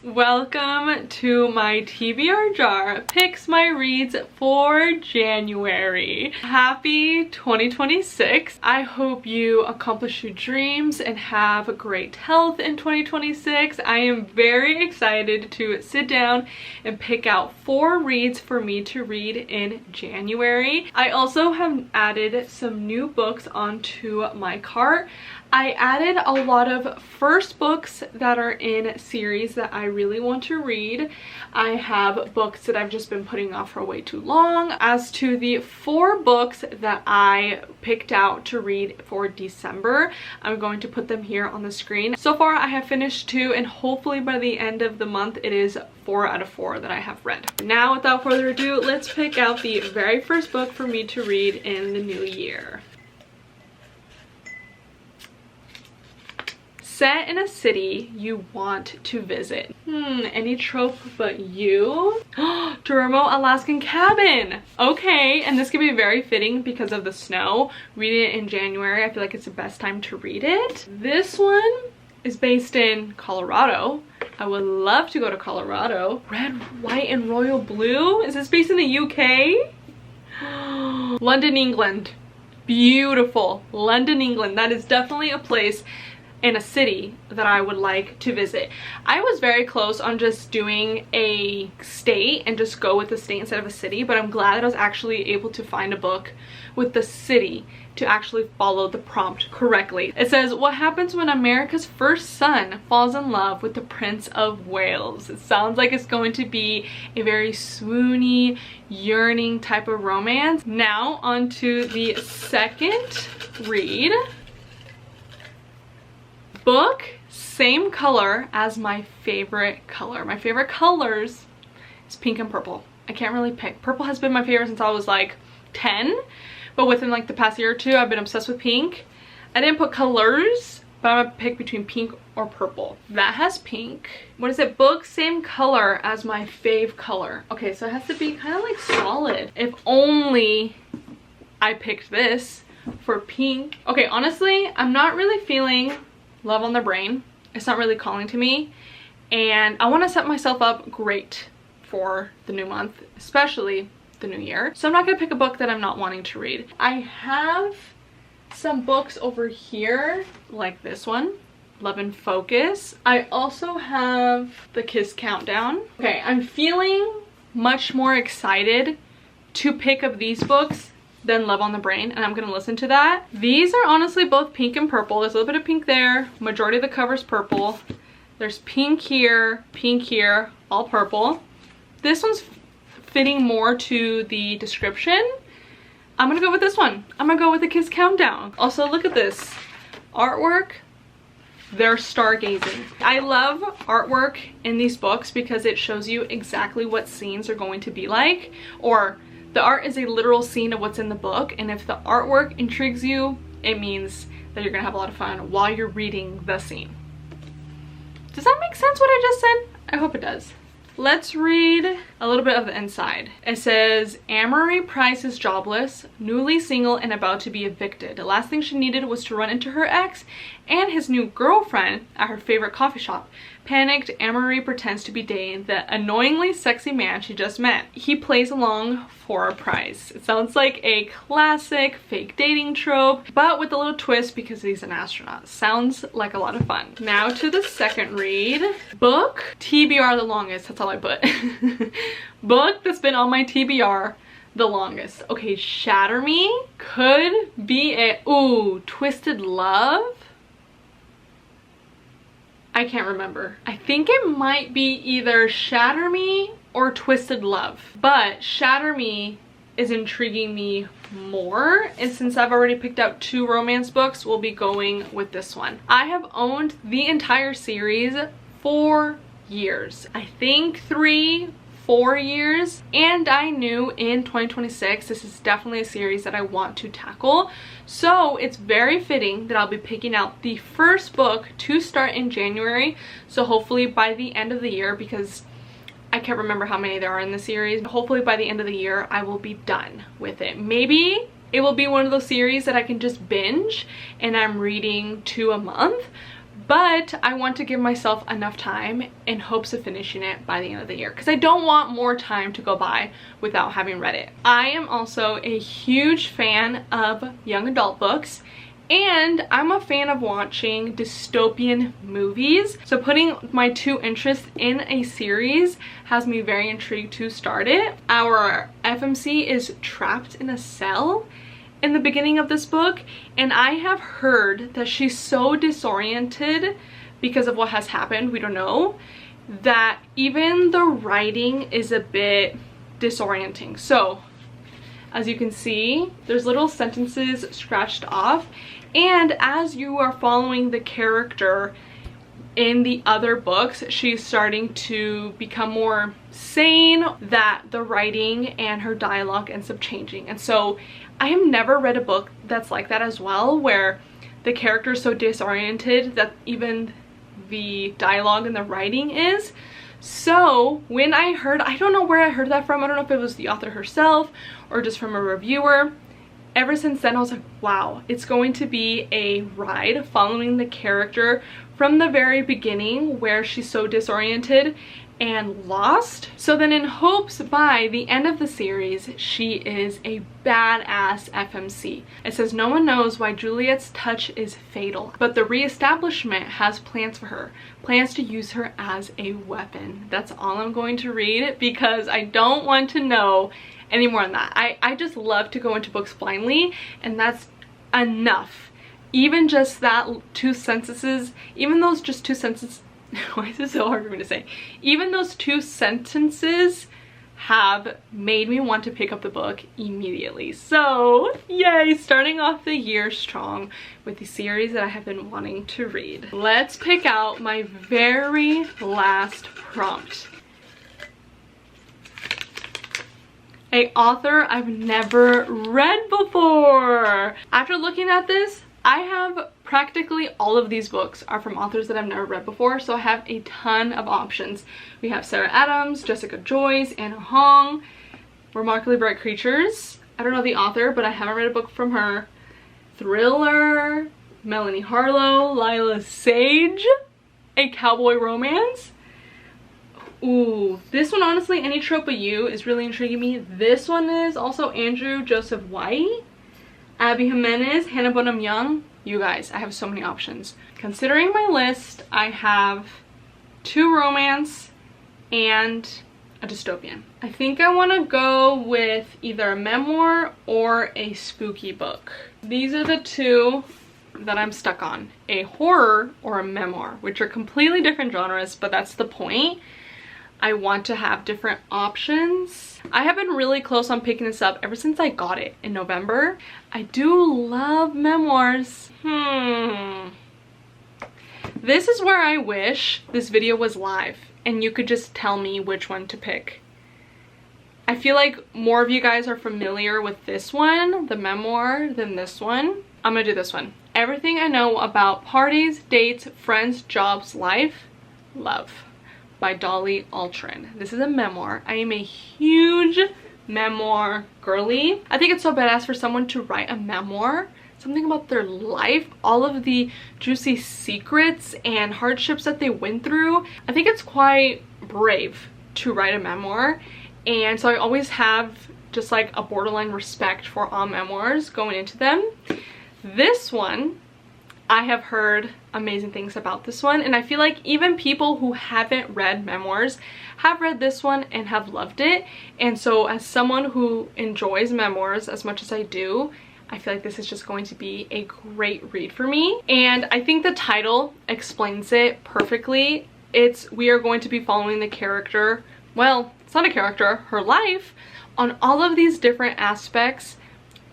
Welcome to my TBR jar, picks my reads for January. Happy 2026. I hope you accomplish your dreams and have great health in 2026. I am very excited to sit down and pick out 4 reads for me to read in January. I also have added some new books onto my cart. I added a lot of first books that are in series that I really want to read. I have books that I've just been putting off for way too long. As to the 4 books that I picked out to read for December, I'm going to put them here on the screen. So far I have finished 2, and hopefully by the end of the month it is 4 out of 4 that I have read. Now without further ado, let's pick out the very first book for me to read in the new year. Set in a city you want to visit. Any trope but you? Duramo Alaskan Cabin! Okay, and this could be very fitting because of the snow. Reading it in January, I feel like it's the best time to read it. This one is based in Colorado. I would love to go to Colorado. Red, white, and royal blue? Is this based in the UK? London, England. Beautiful. London, England. That is definitely a place in a city that I would like to visit. I was very close on just doing a state and just go with the state instead of a city, but I'm glad that I was actually able to find a book with the city to actually follow the prompt correctly. It says, what happens when America's first son falls in love with the Prince of Wales? It sounds like it's going to be a very swoony, yearning type of romance. Now on to the second read. Book, same color as my favorite color. My favorite colors is pink and purple. I can't really pick. Purple has been my favorite since I was like 10, but within like the past year or 2 I've been obsessed with pink. I didn't put colors, but I'm gonna pick between pink or purple. That has pink. What is it? Book, same color as my fave color. Okay, so it has to be kind of like solid. If only I picked this for pink. Okay, honestly, I'm not really feeling Love on the Brain. It's not really calling to me, and I want to set myself up great for the new month, especially the new year. So I'm not going to pick a book that I'm not wanting to read. I have some books over here, like this one, Love and Focus. I also have The Kiss Countdown. Okay, I'm feeling much more excited to pick up these books than Love on the Brain, and I'm gonna listen to that. These are honestly both pink and purple. There's a little bit of pink there. Majority of the cover's purple. There's pink here, all purple. This one's fitting more to the description. I'm gonna go with this one. I'm gonna go with The Kiss Countdown. Also, look at this artwork. They're stargazing. I love artwork in these books because it shows you exactly what scenes are going to be like, or the art is a literal scene of what's in the book, and if the artwork intrigues you, it means that you're gonna have a lot of fun while you're reading the scene. Does that make sense what I just said? I hope it does. Let's read a little bit of the inside. It says, Amory Price is jobless, newly single, and about to be evicted. The last thing she needed was to run into her ex and his new girlfriend at her favorite coffee shop. Panicked, Amory pretends to be dating the annoyingly sexy man she just met. He plays along for a price. It sounds like a classic fake dating trope, but with a little twist because he's an astronaut. Sounds like a lot of fun. Now to the second read. Book, TBR the longest, that's all I put. Book that's been on my TBR the longest. Okay, Shatter Me could be a, ooh, Twisted Love. I can't remember. I think it might be either Shatter Me or Twisted Love, but Shatter Me is intriguing me more, and since I've already picked out 2 romance books, we'll be going with this one. I have owned the entire series for years. I think 3-4 years, and I knew in 2026 this is definitely a series that I want to tackle, so it's very fitting that I'll be picking out the first book to start in January. So hopefully by the end of the year, because I can't remember how many there are in the series, hopefully by the end of the year I will be done with it. Maybe it will be one of those series that I can just binge and I'm reading 2 a month, but I want to give myself enough time in hopes of finishing it by the end of the year, because I don't want more time to go by without having read it. I am also a huge fan of young adult books, and I'm a fan of watching dystopian movies. So putting my two interests in a series has me very intrigued to start it. Our FMC is trapped in a cell in the beginning of this book, and I have heard that she's so disoriented because of what has happened, we don't know, that even the writing is a bit disorienting. So as you can see, there's little sentences scratched off, and as you are following the character in the other books, she's starting to become more sane, that the writing and her dialogue ends up changing. And so I have never read a book that's like that as well, where the character is so disoriented that even the dialogue and the writing is. So when I heard, I don't know where I heard that from, I don't know if it was the author herself or just from a reviewer. Ever since then I was like, wow, it's going to be a ride following the character from the very beginning where she's so disoriented and lost. So then in hopes by the end of the series, she is a badass FMC. It says, no one knows why Juliet's touch is fatal, but the reestablishment has plans for her, plans to use her as a weapon. That's all I'm going to read because I don't want to know any more on that. I just love to go into books blindly, and that's enough. Even just that two sentences, even those just two sentences, why is this so hard for me to say? Even those two sentences have made me want to pick up the book immediately. So yay, starting off the year strong with the series that I have been wanting to read. Let's pick out my very last prompt. An author I've never read before. After looking at this, I have practically all of these books are from authors that I've never read before, so I have a ton of options. We have Sarah Adams, Jessica Joyce, Anna Hong, Remarkably Bright Creatures. I don't know the author, but I haven't read a book from her. Thriller, Melanie Harlow, Lila Sage, A Cowboy Romance. Ooh, this one, honestly, Any Trope But You is really intriguing me. This one is also Andrew Joseph White, Abby Jimenez, Hannah Bonham Young. You guys, I have so many options. Considering my list, I have 2 romance and a dystopian. I think I want to go with either a memoir or a spooky book. These are the 2 that I'm stuck on, a horror or a memoir, which are completely different genres, but that's the point. I want to have different options. I have been really close on picking this up ever since I got it in November. I do love memoirs. This is where I wish this video was live and you could just tell me which one to pick. I feel like more of you guys are familiar with this one, the memoir, than this one. I'm gonna do this one. Everything I Know About Parties, Dates, Friends, Jobs, Life, Love, by Dolly Altrin. This is a memoir. I am a huge memoir girly. I think it's so badass for someone to write a memoir, something about their life, all of the juicy secrets and hardships that they went through. I think it's quite brave to write a memoir, and so I always have just like a borderline respect for all memoirs going into them. This one, I have heard amazing things about this one, and I feel like even people who haven't read memoirs have read this one and have loved it. And so as someone who enjoys memoirs as much as I do, I feel like this is just going to be a great read for me. And I think the title explains it perfectly. We are going to be following the character, well, it's not a character, her life, on all of these different aspects,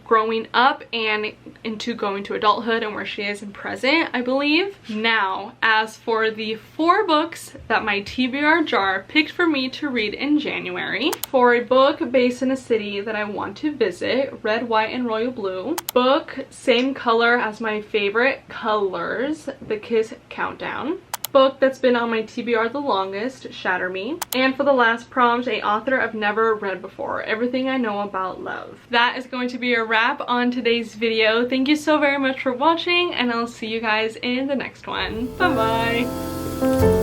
growing up and into going to adulthood and where she is in present, I believe. Now, as for the 4 books that my TBR jar picked for me to read in January, for a book based in a city that I want to visit, Red, White, and Royal Blue. Book, same color as my favorite colors, The Kiss Countdown. book that's been on my TBR the longest, Shatter Me. And for the last prompt, a author I've never read before, Everything I Know About Love. That is going to be a wrap on today's video. Thank you so very much for watching, and I'll see you guys in the next one. Bye bye.